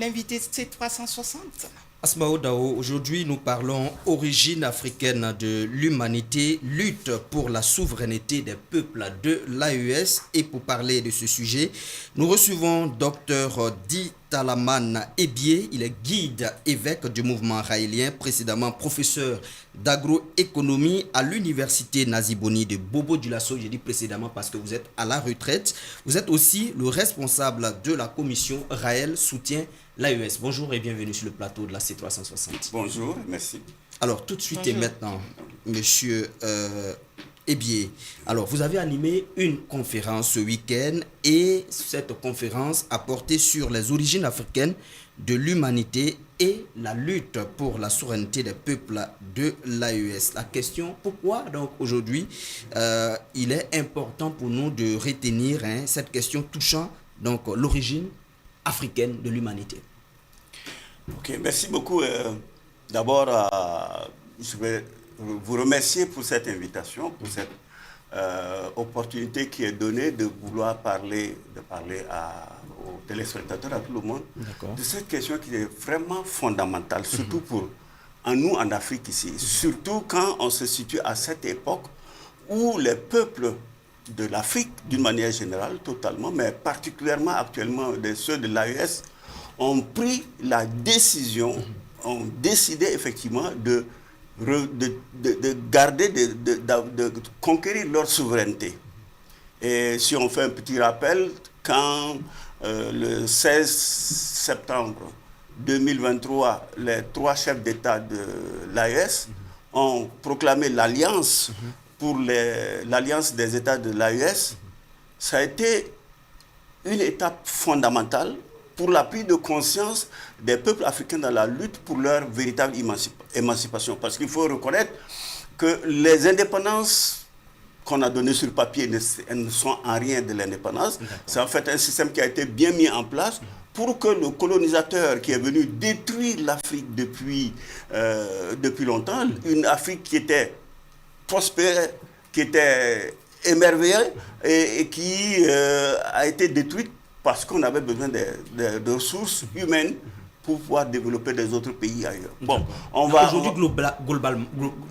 l'invité C360. Asmao Dao, aujourd'hui nous parlons origine africaine de l'humanité, lutte pour la souveraineté des peuples de l'AES. Et pour parler de ce sujet, nous recevons Dr Di Talaman Ebié. Il est guide évêque du mouvement raélien, précédemment professeur d'agroéconomie à l'université Naziboni de Bobo Dioulasso. J'ai dit précédemment parce que vous êtes à la retraite. Vous êtes aussi le responsable de la commission Raël Soutien l'AES. Bonjour et bienvenue sur le plateau de la C360. Bonjour, merci. Alors, tout de suite et maintenant, monsieur Ebié, alors vous avez animé une conférence ce week-end et cette conférence a porté sur les origines africaines de l'humanité et la lutte pour la souveraineté des peuples de l'AES. La question, pourquoi donc aujourd'hui il est important pour nous de retenir cette question touchant donc l'origine africaine de l'humanité. Ok, merci beaucoup. D'abord, je vais vous remercier pour cette invitation, pour cette opportunité qui est donnée de vouloir parler aux téléspectateurs, à tout le monde, de cette question qui est vraiment fondamentale, surtout pour nous en Afrique ici, surtout quand on se situe à cette époque où les peuples de l'Afrique, d'une manière générale, totalement, mais particulièrement actuellement ceux de l'AES, ont pris la décision, ont décidé effectivement de garder, de conquérir leur souveraineté. Et si on fait un petit rappel, quand le 16 septembre 2023, les 3 chefs d'État de l'AES ont proclamé l'alliance pour l'alliance des États de l'AES, ça a été une étape fondamentale pour la prise de conscience des peuples africains dans la lutte pour leur véritable émancipation. Parce qu'il faut reconnaître que les indépendances qu'on a données sur papier ne sont en rien de l'indépendance. C'est en fait un système qui a été bien mis en place pour que le colonisateur qui est venu détruire l'Afrique depuis longtemps, une Afrique qui était prospère, qui était émerveillée et qui a été détruite parce qu'on avait besoin de ressources humaines pour pouvoir développer des autres pays ailleurs. Bon, aujourd'hui,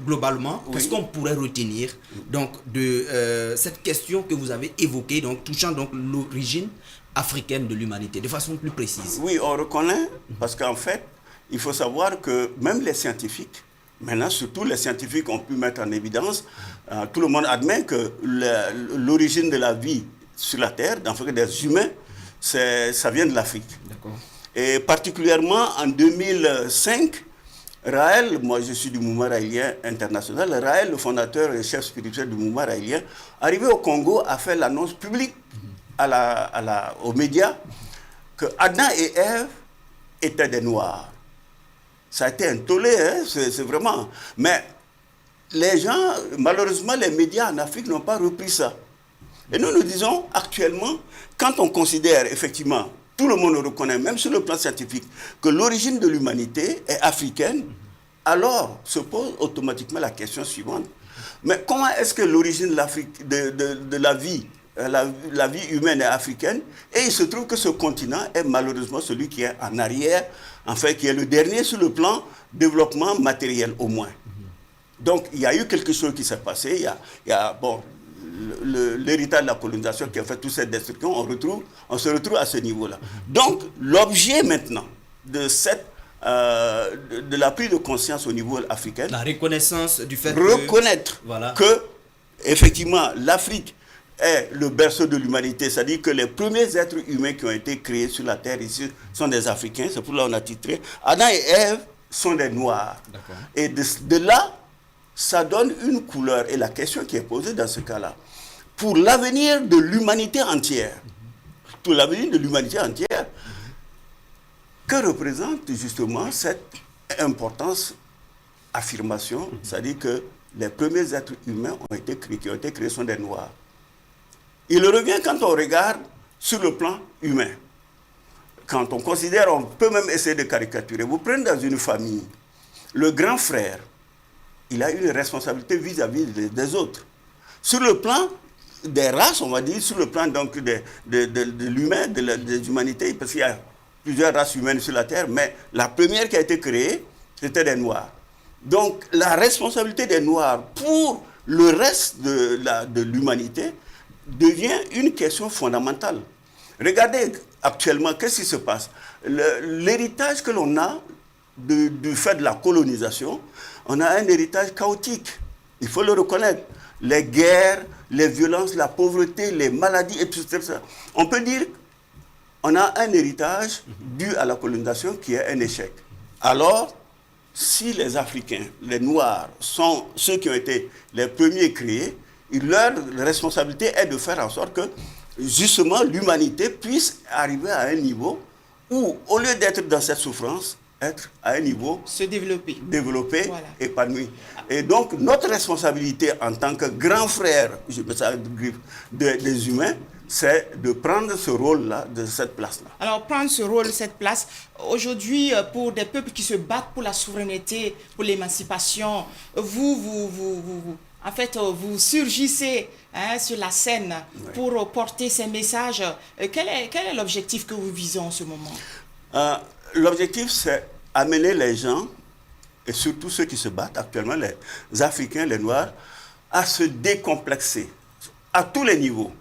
globalement, oui, qu'est-ce qu'on pourrait retenir donc, de cette question que vous avez évoquée, donc, touchant donc, l'origine africaine de l'humanité, de façon plus précise? Oui, on reconnaît, parce qu'en fait, il faut savoir que même les scientifiques, maintenant, surtout les scientifiques ont pu mettre en évidence, tout le monde admet que l'origine de la vie sur la Terre, d'Afrique des humains, ça vient de l'Afrique. Et particulièrement en 2005, Raël, moi je suis du mouvement raélien international, Raël, le fondateur et chef spirituel du mouvement raélien, arrivé au Congo, a fait l'annonce publique aux médias que Adam et Ève étaient des Noirs. Ça a été un tollé, hein, c'est vraiment... Mais les gens, malheureusement, les médias en Afrique n'ont pas repris ça. Et nous disons actuellement, quand on considère effectivement, tout le monde reconnaît, même sur le plan scientifique, que l'origine de l'humanité est africaine, alors se pose automatiquement la question suivante. Mais comment est-ce que l'origine de la vie, la vie humaine est africaine? Et il se trouve que ce continent est malheureusement celui qui est en arrière, en fait, qui est le dernier sur le plan développement matériel au moins. Donc il y a eu quelque chose qui s'est passé, il y a bon, l'héritage de la colonisation qui a fait toute cette destruction, on se retrouve à ce niveau-là. Donc, l'objet maintenant de la prise de conscience au niveau africain, la reconnaissance du fait reconnaître que effectivement, l'Afrique est le berceau de l'humanité, c'est-à-dire que les premiers êtres humains qui ont été créés sur la Terre ici sont des Africains, c'est pour là qu'on a titré. Adam et Ève sont des Noirs. Et de là, ça donne une couleur. Et la question qui est posée dans ce cas-là, pour l'avenir de l'humanité entière, pour l'avenir de l'humanité entière, que représente justement cette importance affirmation, c'est-à-dire que les premiers êtres humains qui ont été créés sont des Noirs. Il revient quand on regarde sur le plan humain. Quand on considère, on peut même essayer de caricaturer. Vous prenez dans une famille, le grand frère, il a une responsabilité vis-à-vis des autres. Sur le plan des races, on va dire, sur le plan donc de l'humain, de l'humanité, parce qu'il y a plusieurs races humaines sur la Terre, mais la première qui a été créée, c'était des Noirs. Donc, la responsabilité des Noirs pour le reste de l'humanité devient une question fondamentale. Regardez actuellement, qu'est-ce qui se passe? L'héritage que l'on a du fait de la colonisation, on a un héritage chaotique. Il faut le reconnaître. Les guerres, les violences, la pauvreté, les maladies, et tout ça. On peut dire qu'on a un héritage dû à la colonisation qui est un échec. Alors, si les Africains, les Noirs, sont ceux qui ont été les premiers créés, leur responsabilité est de faire en sorte que, justement, l'humanité puisse arriver à un niveau où, au lieu d'être dans cette souffrance, être à un niveau se développer, voilà, épanoui. Et donc, notre responsabilité en tant que grand frère, je mets ça des humains, c'est de prendre ce rôle-là, de cette place-là. Alors, prendre ce rôle, cette place, aujourd'hui, pour des peuples qui se battent pour la souveraineté, pour l'émancipation, en fait, vous surgissez sur la scène pour porter ces messages. Quel est l'objectif que vous visez en ce moment? L'objectif, c'est amener les gens, et surtout ceux qui se battent actuellement, les Africains, les Noirs, à se décomplexer à tous les niveaux.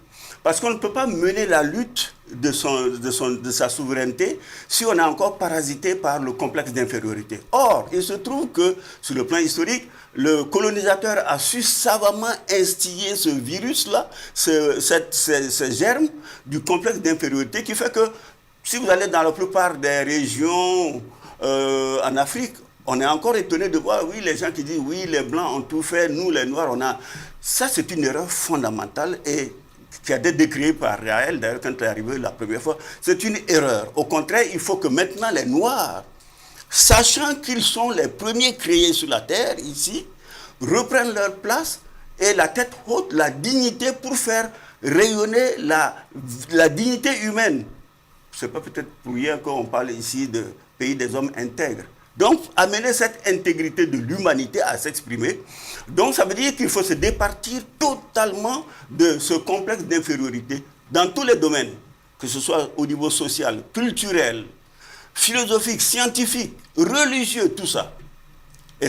Parce qu'on ne peut pas mener la lutte de sa souveraineté si on est encore parasité par le complexe d'infériorité. Or, il se trouve que, sur le plan historique, le colonisateur a su savamment instiller ce virus-là, ce germe du complexe d'infériorité qui fait que, si vous allez dans la plupart des régions en Afrique, on est encore étonné de voir, oui, les gens qui disent, oui, les Blancs ont tout fait, nous, les Noirs, on a... Ça, c'est une erreur fondamentale et qui a été décriée par Raël, d'ailleurs, quand il est arrivé la première fois. C'est une erreur. Au contraire, il faut que maintenant les Noirs, sachant qu'ils sont les premiers créés sur la Terre, ici, reprennent leur place et la tête haute, la dignité pour faire rayonner la dignité humaine. Ce n'est pas peut-être pour rien qu'on parle ici de pays des hommes intègres. Donc, amener cette intégrité de l'humanité à s'exprimer. Donc, ça veut dire qu'il faut se départir totalement de ce complexe d'infériorité dans tous les domaines, que ce soit au niveau social, culturel, philosophique, scientifique, religieux, tout ça. Et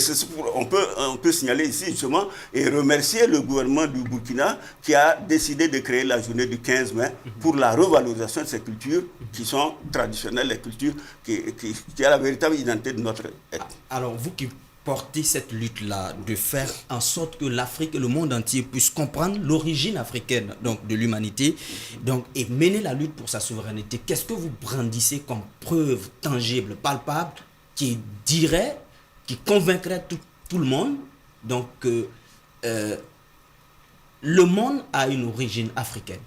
on peut signaler ici justement et remercier le gouvernement du Burkina qui a décidé de créer la journée du 15 mai pour la revalorisation de ces cultures qui sont traditionnelles, les cultures qui a la véritable identité de notre être. Alors vous qui portez cette lutte-là, de faire en sorte que l'Afrique et le monde entier puissent comprendre l'origine africaine donc, de l'humanité et mener la lutte pour sa souveraineté, qu'est-ce que vous brandissez comme preuve tangible, palpable, qui convaincrait tout le monde donc que le monde a une origine africaine.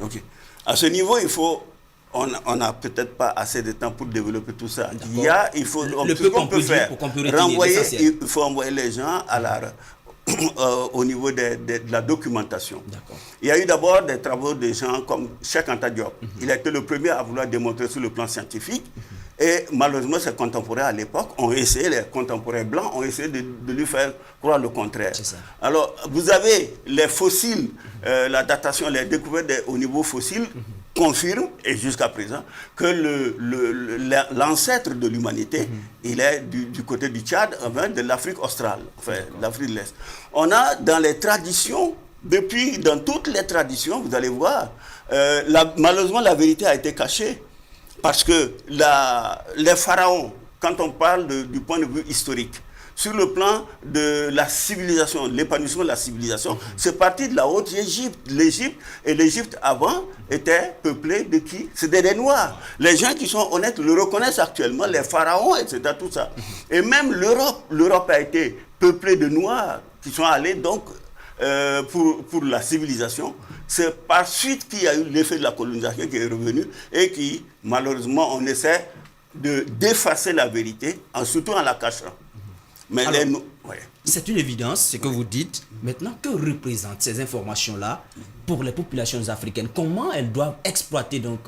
Ok. À ce niveau, on n'a peut-être pas assez de temps pour développer tout ça. Il faut envoyer les gens au niveau de la documentation. Il y a eu d'abord des travaux de gens comme Cheikh Anta Diop. Il a été le premier à vouloir démontrer sur le plan scientifique. Et malheureusement, ses contemporains à l'époque ont essayé, les contemporains blancs ont essayé de lui faire croire le contraire. Alors, vous avez les fossiles, la datation, les découvertes au niveau fossile confirment, et jusqu'à présent, que l'ancêtre de l'humanité, il est du côté du Tchad, de l'Afrique australe, enfin, l'Afrique de l'Est. On a dans les traditions, dans toutes les traditions, vous allez voir, malheureusement, la vérité a été cachée. Parce que les pharaons, quand on parle du point de vue historique, sur le plan de la civilisation, l'épanouissement de la civilisation, c'est parti de la Haute-Égypte. L'Égypte avant était peuplée de qui? C'était des Noirs. Les gens qui sont honnêtes le reconnaissent actuellement, les pharaons, etc. Tout ça. Et même l'Europe a été peuplée de Noirs qui sont allés donc pour la civilisation. C'est par suite qu'il y a eu l'effet de la colonisation qui est revenu et qui, malheureusement, on essaie d'effacer la vérité, surtout en la cachant. Mais c'est une évidence, ce que vous dites. Maintenant, que représentent ces informations-là pour les populations africaines? Comment elles doivent exploiter donc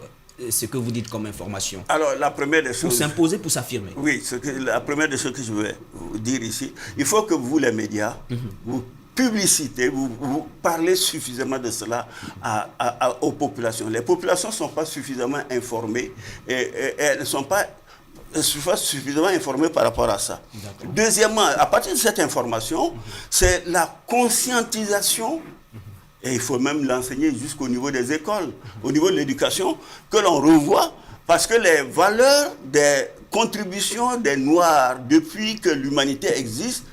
ce que vous dites comme information? Alors, la première des choses... Pour s'imposer, pour s'affirmer. Oui, la première des choses que je vais vous dire ici, il faut que vous, les médias, vous publicitez, vous parlez suffisamment de cela aux populations. Les populations ne sont pas suffisamment informées et elles ne sont pas suffisamment informées par rapport à ça. Deuxièmement, à partir de cette information, c'est la conscientisation, et il faut même l'enseigner jusqu'au niveau des écoles, au niveau de l'éducation, que l'on revoit, parce que les valeurs des contributions des Noirs depuis que l'humanité existe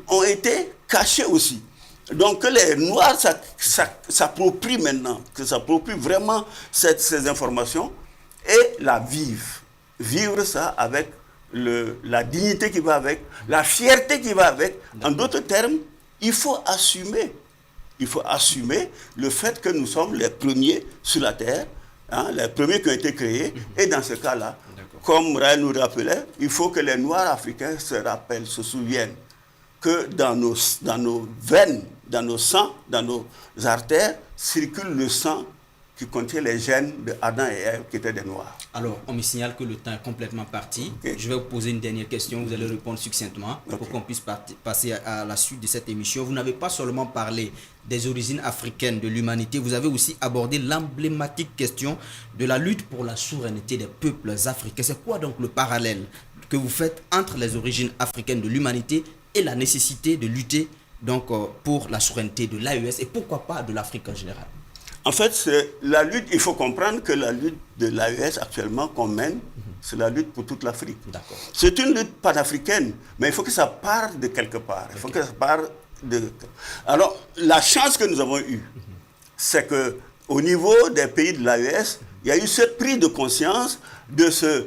ont été cachées aussi. Donc que les Noirs s'approprient maintenant, que s'approprient vraiment ces informations et la vivent. Vivre ça avec la dignité qui va avec, la fierté qui va avec. En d'autres termes, il faut assumer le fait que nous sommes les premiers sur la Terre, les premiers qui ont été créés. Et dans ce cas-là, comme Raël nous rappelait, il faut que les Noirs africains se souviennent que dans nos veines, dans nos sangs, dans nos artères, circule le sang qui contient les gènes de Adam et Ève qui étaient des Noirs. Alors, on me signale que le temps est complètement parti. Okay. Je vais vous poser une dernière question, vous allez répondre succinctement pour qu'on puisse passer à la suite de cette émission. Vous n'avez pas seulement parlé des origines africaines de l'humanité, vous avez aussi abordé l'emblématique question de la lutte pour la souveraineté des peuples africains. C'est quoi donc le parallèle que vous faites entre les origines africaines de l'humanité et la nécessité de lutter donc, pour la souveraineté de l'AES et pourquoi pas de l'Afrique en général? En fait, c'est la lutte, il faut comprendre que la lutte de l'AES actuellement qu'on mène, c'est la lutte pour toute l'Afrique. C'est une lutte panafricaine, mais il faut que ça parte de quelque part. Il faut que ça parte de... Alors, la chance que nous avons eue, c'est qu'au niveau des pays de l'AES, il y a eu ce prise de conscience de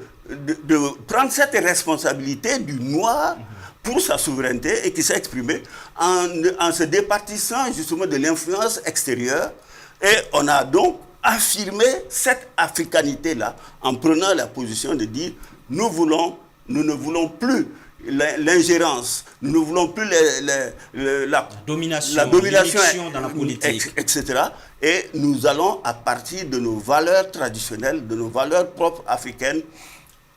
prendre cette responsabilité du noir pour sa souveraineté et qui s'est exprimée en se départissant justement de l'influence extérieure. Et on a donc affirmé cette africanité-là en prenant la position de dire nous ne voulons plus l'ingérence, nous ne voulons plus la domination dans la politique, etc. Et nous allons, à partir de nos valeurs traditionnelles, de nos valeurs propres africaines,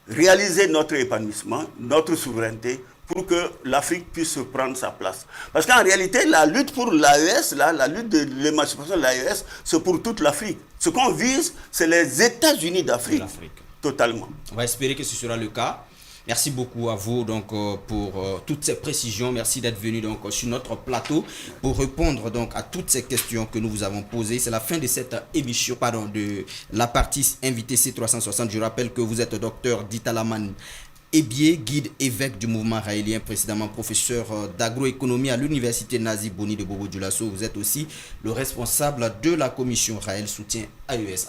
réaliser notre épanouissement, notre souveraineté, pour que l'Afrique puisse prendre sa place. Parce qu'en réalité, la lutte pour l'AES, la lutte de l'émancipation de l'AES, c'est pour toute l'Afrique. Ce qu'on vise, c'est les États-Unis d'Afrique. Totalement. On va espérer que ce sera le cas. Merci beaucoup à vous donc, pour toutes ces précisions. Merci d'être venu donc, sur notre plateau pour répondre donc, à toutes ces questions que nous vous avons posées. C'est la fin de cette émission, de la partie invité C360. Je rappelle que vous êtes docteur Ditalaman Ebié, guide évêque du mouvement raélien, précédemment professeur d'agroéconomie à l'université Nazi Boni de Bobo Dioulasso. Vous êtes aussi le responsable de la commission Raël Soutien AES.